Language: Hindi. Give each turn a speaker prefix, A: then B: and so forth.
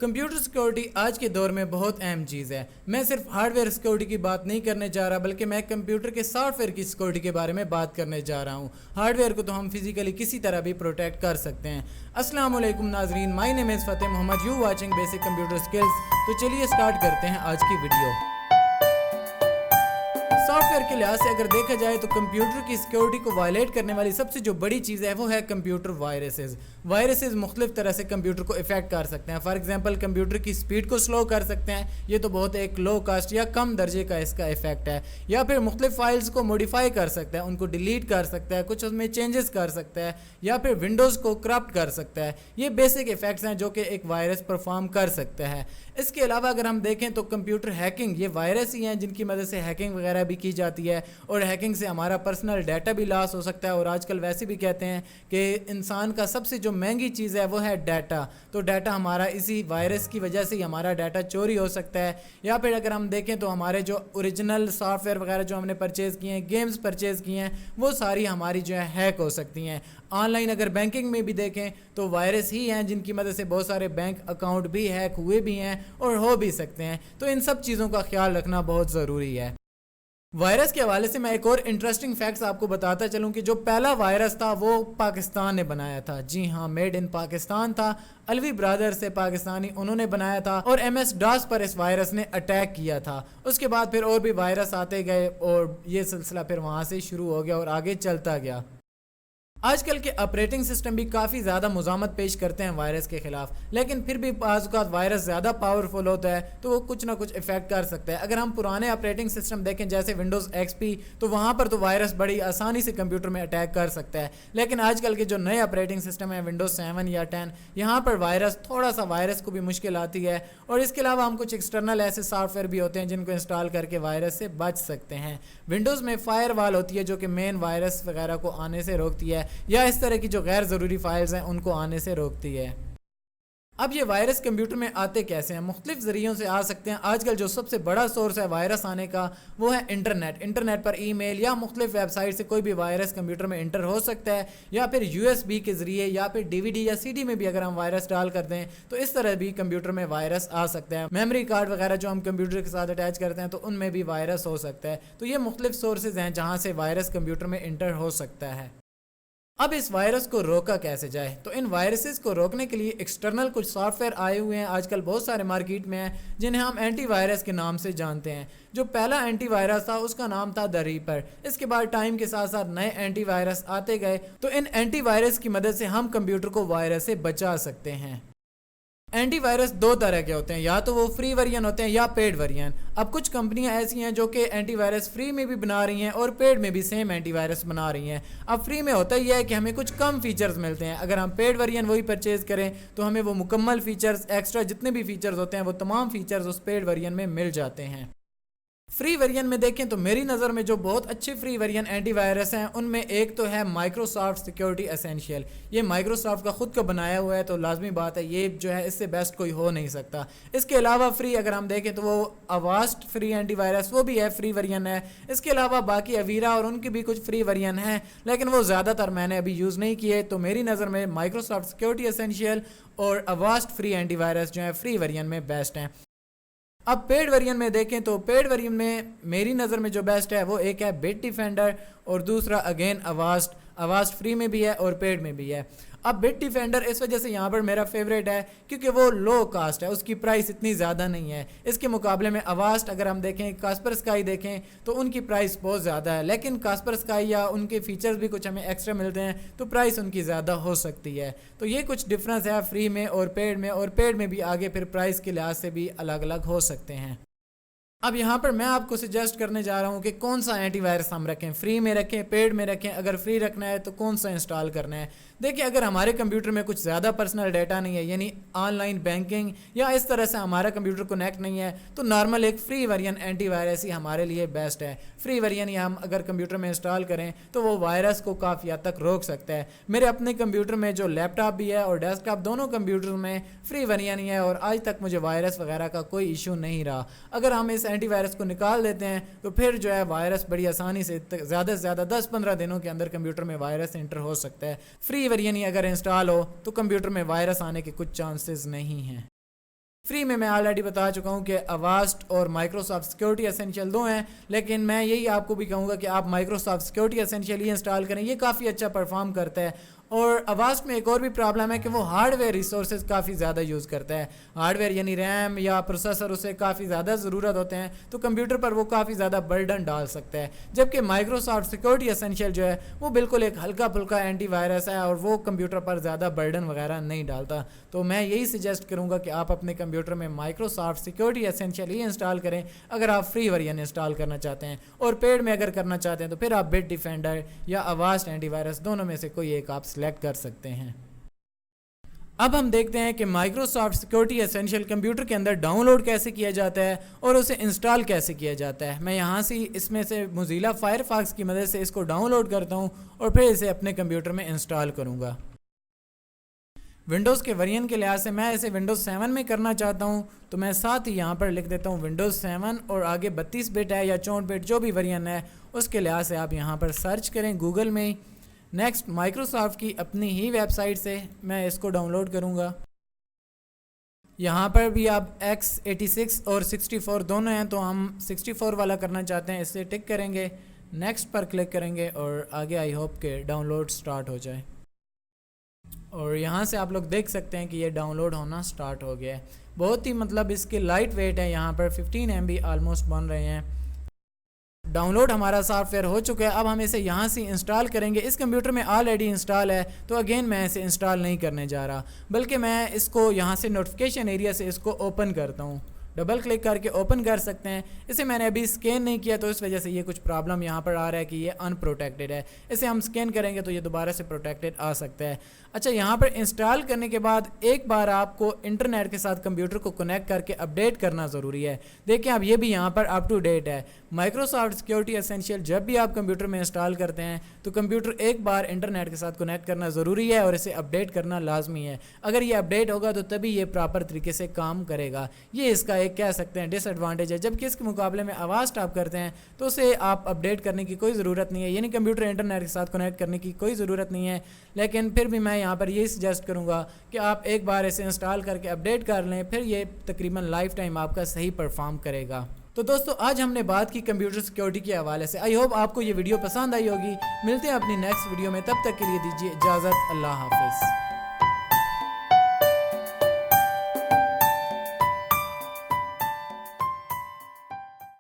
A: कंप्यूटर सिक्योरिटी आज के दौर में बहुत अहम चीज़ है। मैं सिर्फ हार्डवेयर सिक्योरिटी की बात नहीं करने जा रहा, बल्कि मैं कंप्यूटर के सॉफ्टवेयर की सिक्योरिटी के बारे में बात करने जा रहा हूँ। हार्डवेयर को तो हम फिजिकली किसी तरह भी प्रोटेक्ट कर सकते हैं। अस्सलाम वालेकुम नाजरीन, my name is Fateh Mohammad, you watching basic computer skills. तो चलिए स्टार्ट करते हैं आज की वीडियो। सॉफ्टवेयर के लिहाज से अगर देखा जाए तो कंप्यूटर की सिक्योरिटी को वायलेट करने वाली सबसे जो बड़ी चीज़ है वो है कंप्यूटर वायरसेस। वायरसेस मुख्तलिफ तरह से कंप्यूटर को इफेक्ट कर सकते हैं। फॉर एग्जांपल कंप्यूटर की स्पीड को स्लो कर सकते हैं, ये तो बहुत एक लो कास्ट या कम दर्जे का इसका इफेक्ट है। या फिर मुख्तलिफ फाइल्स को मॉडिफाई कर सकता है, उनको डिलीट कर सकता है, कुछ उसमें चेंजेस कर सकता है, या फिर विंडोज़ को करप्ट कर सकता है। ये बेसिक इफेक्ट्स हैं जो कि एक वायरस परफॉर्म कर सकता है। इसके अलावा अगर हम देखें तो कंप्यूटर हैकिंग, ये वायरस ही हैं जिनकी मदद से हैकिंग वगैरह भी की जाती है, और हैकिंग से हमारा पर्सनल डाटा भी लॉस हो सकता है। और आजकल वैसे भी कहते हैं कि इंसान का सबसे जो महंगी चीज़ है वो है डाटा। तो डाटा हमारा इसी वायरस की वजह से ही हमारा डाटा चोरी हो सकता है। या फिर अगर हम देखें तो हमारे जो ओरिजिनल सॉफ्टवेयर वगैरह जो हमने परचेज़ किए हैं, गेम्स परचेज़ किए हैं, वो सारी हमारी जो है हैक हो सकती हैं। ऑनलाइन अगर बैंकिंग में भी देखें तो वायरस ही हैं जिनकी मदद से बहुत सारे बैंक अकाउंट भी हैक हुए भी हैं और हो भी सकते हैं। तो इन सब चीज़ों का ख्याल रखना बहुत ज़रूरी है। वायरस के हवाले से मैं एक और इंटरेस्टिंग फैक्ट्स आपको बताता चलूं कि जो पहला वायरस था वो पाकिस्तान ने बनाया था। जी हाँ, मेड इन पाकिस्तान था। अलवी ब्रदर्स से पाकिस्तानी, उन्होंने बनाया था और MS DOS पर इस वायरस ने अटैक किया था। उसके बाद फिर और भी वायरस आते गए और ये सिलसिला फिर वहाँ से शुरू हो गया और आगे चलता गया। आजकल के ऑपरेटिंग सिस्टम भी काफ़ी ज़्यादा मुज़ामत पेश करते हैं वायरस के ख़िलाफ़, लेकिन फिर भी बाज़ औक़ात वायरस ज़्यादा पावरफुल होता है तो वो कुछ ना कुछ इफ़ेक्ट कर सकता है। अगर हम पुराने ऑपरेटिंग सिस्टम देखें जैसे विंडोज़ XP, तो वहाँ पर तो वायरस बड़ी आसानी से कंप्यूटर में अटैक कर सकता है। लेकिन आजकल के जो नए ऑपरेटिंग सिस्टम है विंडोज़ 7 या 10, यहाँ पर थोड़ा सा वायरस को भी मुश्किल आती है। और इसके अलावा हम कुछ एक्सटर्नल ऐसे सॉफ्टवेयर भी होते हैं जिनको इंस्टॉल करके वायरस से बच सकते हैं। विंडोज़ में फायरवॉल होती है जो कि मेन वायरस वगैरह को आने से रोकती है, या इस तरह की जो गैर ज़रूरी फाइल्स हैं उनको आने से रोकती है। अब ये वायरस कंप्यूटर में आते कैसे हैं? मुख्तलिफ ज़रियों से आ सकते हैं। आजकल जो सबसे बड़ा सोर्स है वायरस आने का वो है इंटरनेट पर ईमेल या मुख्तलिफ वेबसाइट से कोई भी वायरस कंप्यूटर में इंटर हो सकता है, या फिर USB के ज़रिए, या फिर DVD या CD में भी अगर हम वायरस डाल कर दें तो इस तरह भी कंप्यूटर में वायरस आ सकता है। मेमोरी कार्ड वगैरह जो हम कंप्यूटर के साथ अटैच करते हैं तो उनमें भी वायरस हो सकता है। तो ये मुख्तलिफ सोर्सेज हैं जहाँ से वायरस कंप्यूटर में इंटर हो सकता है। अब इस वायरस को रोका कैसे जाए? तो इन वायरसेस को रोकने के लिए एक्सटर्नल कुछ सॉफ्टवेयर आए हुए हैं, आजकल बहुत सारे मार्केट में हैं, जिन्हें हम एंटीवायरस के नाम से जानते हैं। जो पहला एंटीवायरस था उसका नाम था द रीपर। इसके बाद टाइम के साथ साथ नए एंटीवायरस आते गए। तो इन एंटीवायरस की मदद से हम कंप्यूटर को वायरस से बचा सकते हैं। एंटीवायरस दो तरह के होते हैं, या तो वो फ्री वर्जन होते हैं या पेड वर्जन। अब कुछ कंपनियां ऐसी हैं जो कि एंटीवायरस फ्री में भी बना रही हैं और पेड में भी सेम एंटीवायरस बना रही हैं। अब फ्री में होता यह है कि हमें कुछ कम फीचर्स मिलते हैं। अगर हम पेड वर्जन वही परचेज़ करें तो हमें वो मुकम्मल फीचर्स, एक्स्ट्रा जितने भी फीचर्स होते हैं वो तमाम फीचर्स उस पेड वर्जन में मिल जाते हैं। फ्री वेरिएंट में देखें तो मेरी नज़र में जो बहुत अच्छे फ्री वेरिएंट एंटीवायरस हैं उनमें एक तो है माइक्रोसॉफ्ट सिक्योरिटी एसेंशियल। ये माइक्रोसॉफ्ट का ख़ुद का बनाया हुआ है, तो लाजमी बात है ये जो है इससे बेस्ट कोई हो नहीं सकता। इसके अलावा फ्री अगर हम देखें तो वो अवास्ट फ्री एंटीवायरस, वो भी है, फ्री वेरिएंट है। इसके अलावा बाकी अवीरा और उनकी भी कुछ फ्री वेरिएंट हैं, लेकिन वो ज़्यादातर मैंने अभी यूज़ नहीं किए। तो मेरी नज़र में माइक्रोसॉफ्ट सिक्योरिटी एसेंशियल और अवास्ट फ्री एंटीवायरस जो है फ्री वेरिएंट में बेस्ट हैं। अब पेड वेरिएंट में देखें तो पेड वेरिएंट में मेरी नज़र में जो बेस्ट है वो एक है बिट डिफेंडर और दूसरा अगेन अवास्ट फ्री में भी है और पेड में भी है। अब बिट डिफेंडर इस वजह से यहाँ पर मेरा फेवरेट है क्योंकि वो लो कास्ट है, उसकी प्राइस इतनी ज़्यादा नहीं है। इसके मुकाबले में अवास्ट अगर हम देखें, कास्पर स्काई देखें तो उनकी प्राइस बहुत ज़्यादा है, लेकिन कास्पर स्काई या उनके फीचर्स भी कुछ हमें एक्स्ट्रा मिलते हैं तो प्राइस उनकी ज़्यादा हो सकती है। तो ये कुछ डिफरेंस है फ्री में और पेड में भी आगे फिर प्राइस के लिहाज से भी अलग अलग हो सकते हैं। अब यहाँ पर मैं आपको सजेस्ट करने जा रहा हूँ कि कौन सा एंटीवायरस हम रखें, फ्री में रखें, पेड में रखें। अगर फ्री रखना है तो कौन सा इंस्टॉल करना है? देखिए, अगर हमारे कंप्यूटर में कुछ ज़्यादा पर्सनल डाटा नहीं है, यानी ऑनलाइन बैंकिंग या इस तरह से हमारा कंप्यूटर कनेक्ट नहीं है, तो नॉर्मल एक फ्री वेरिएंट एंटीवायरस ही हमारे लिए बेस्ट है। फ्री वेरिएंट हम अगर कंप्यूटर में इंस्टॉल करें तो वो वायरस को काफ़ी हद तक रोक सकता है। मेरे अपने कंप्यूटर में जो लैपटॉप भी है और डेस्कटॉप, दोनों कंप्यूटर में फ्री वेरिएंट ही है और आज तक मुझे वायरस वगैरह का कोई इशू नहीं रहा। अगर हम इस एंटीवायरस को निकाल देते हैं तो फिर जो है वायरस बड़ी आसानी से, ज़्यादा से ज़्यादा 10-15 दिनों के अंदर कंप्यूटर में वायरस इंटर हो सकता है। फ्री वेरिएंट अगर इंस्टॉल हो तो कंप्यूटर में वायरस आने के कुछ चांसेस नहीं हैं। फ्री में मैं ऑलरेडी बता चुका हूँ कि अवास्ट और माइक्रोसॉफ्ट सिक्योरिटी एसेंशियल दो हैं, लेकिन मैं यही आपको भी कहूँगा कि आप माइक्रोसॉफ्ट सिक्योरिटी एसेंशियल ही इंस्टॉल करें, ये काफ़ी अच्छा परफॉर्म करता है। और अवास्ट में एक और भी प्रॉब्लम है कि वो हार्डवेयर रिसोर्सेज काफ़ी ज़्यादा यूज़ करता है। हार्डवेयर यानी रैम या प्रोसेसर उसे काफ़ी ज़्यादा ज़रूरत होते हैं, तो कंप्यूटर पर वो काफ़ी ज़्यादा बर्डन डाल सकता है। जबकि माइक्रोसॉफ्ट सिक्योरिटी एसेंशियल जो है वो बिल्कुल एक हल्का फुल्का एंटीवायरस है और वो कंप्यूटर पर ज़्यादा बर्डन वगैरह नहीं डालता। तो मैं यही सजेस्ट करूँगा कि आप अपने कंप्यूटर में माइक्रोसॉफ्ट सिक्योरिटी एसेंशियल ही इंस्टॉल करें अगर आप फ्री वर्जन इंस्टॉल करना चाहते हैं, और पेड में अगर करना चाहते हैं तो फिर आप बिट डिफेंडर या अवास्ट एंटीवायरस दोनों में से कोई एक आप सिलेक्ट कर सकते हैं। अब हम देखते हैं कि माइक्रोसॉफ्ट सिक्योरिटी एसेंशियल कंप्यूटर के अंदर डाउनलोड कैसे किया जाता है और उसे इंस्टॉल कैसे किया जाता है। मैं यहाँ से इसमें से मोज़िला फायरफॉक्स की मदद से इसको डाउनलोड करता हूँ और फिर इसे अपने कंप्यूटर में इंस्टॉल करूँगा। विंडोज़ के वर्जन के लिहाज से मैं इसे विंडोज़ 7 में करना चाहता हूँ, तो मैं साथ ही यहाँ पर लिख देता हूँ विंडोज़ 7 और आगे 32 बिट है या 64 बिट जो भी वर्जन है उसके लिहाज से आप यहाँ पर सर्च करें गूगल में। नेक्स्ट माइक्रोसॉफ्ट की अपनी ही वेबसाइट से मैं इसको डाउनलोड करूँगा। यहाँ पर भी आप x86 और 64 दोनों हैं, तो हम 64 वाला करना चाहते हैं, इससे टिक करेंगे, नेक्स्ट पर क्लिक करेंगे और आगे आई होप के डाउनलोड स्टार्ट हो जाए। और यहाँ से आप लोग देख सकते हैं कि ये डाउनलोड होना स्टार्ट हो गया है। बहुत ही मतलब इसके लाइट वेट है, यहाँ पर 15 MB ऑलमोस्ट बन रहे हैं। डाउनलोड हमारा सॉफ्टवेयर हो चुका है। अब हम इसे यहाँ से इंस्टॉल करेंगे। इस कंप्यूटर में ऑलरेडी इंस्टॉल है, तो अगेन मैं इसे इंस्टॉल नहीं करने जा रहा, बल्कि मैं इसको यहाँ से नोटिफिकेशन एरिया से इसको ओपन करता हूँ। डबल क्लिक करके ओपन कर सकते हैं। इसे मैंने अभी स्कैन नहीं किया, तो इस वजह से ये कुछ प्रॉब्लम यहाँ पर आ रहा है कि ये अनप्रोटेक्टेड है। इसे हम स्कैन करेंगे तो ये दोबारा से प्रोटेक्टेड आ सकता है। अच्छा, यहाँ पर इंस्टॉल करने के बाद एक बार आपको इंटरनेट के साथ कंप्यूटर को कनेक्ट करके अपडेट करना ज़रूरी है। देखिए अब ये भी यहाँ पर अप टू डेट है। माइक्रोसॉफ्ट सिक्योरिटी एसेंशियल जब भी आप कंप्यूटर में इंस्टॉल करते हैं तो कंप्यूटर एक बार इंटरनेट के साथ कनेक्ट करना ज़रूरी है और इसे अपडेट करना लाजमी है। अगर ये अपडेट होगा तो तभी ये प्रॉपर तरीके से काम करेगा। ये इसका एक कह सकते हैं डिसएडवांटेज है। जबकि इसके मुकाबले में अवास्ट आप करते हैं तो उसे आप अपडेट करने की कोई ज़रूरत नहीं है, यानी कंप्यूटर इंटरनेट के साथ कनेक्ट करने की कोई ज़रूरत नहीं है। लेकिन फिर भी मैं यहाँ पर यही सजेस्ट करूँगा कि आप एक बार इसे इंस्टॉल करके अपडेट कर लें, फिर ये तकरीबन लाइफ टाइम आपका सही परफॉर्म करेगा। तो दोस्तों आज हमने बात की कंप्यूटर सिक्योरिटी के हवाले से। आई होप आपको ये वीडियो पसंद आई होगी। मिलते हैं अपनी नेक्स्ट वीडियो में, तब तक के लिए दीजिए इजाज़त। अल्लाह हाफिज़।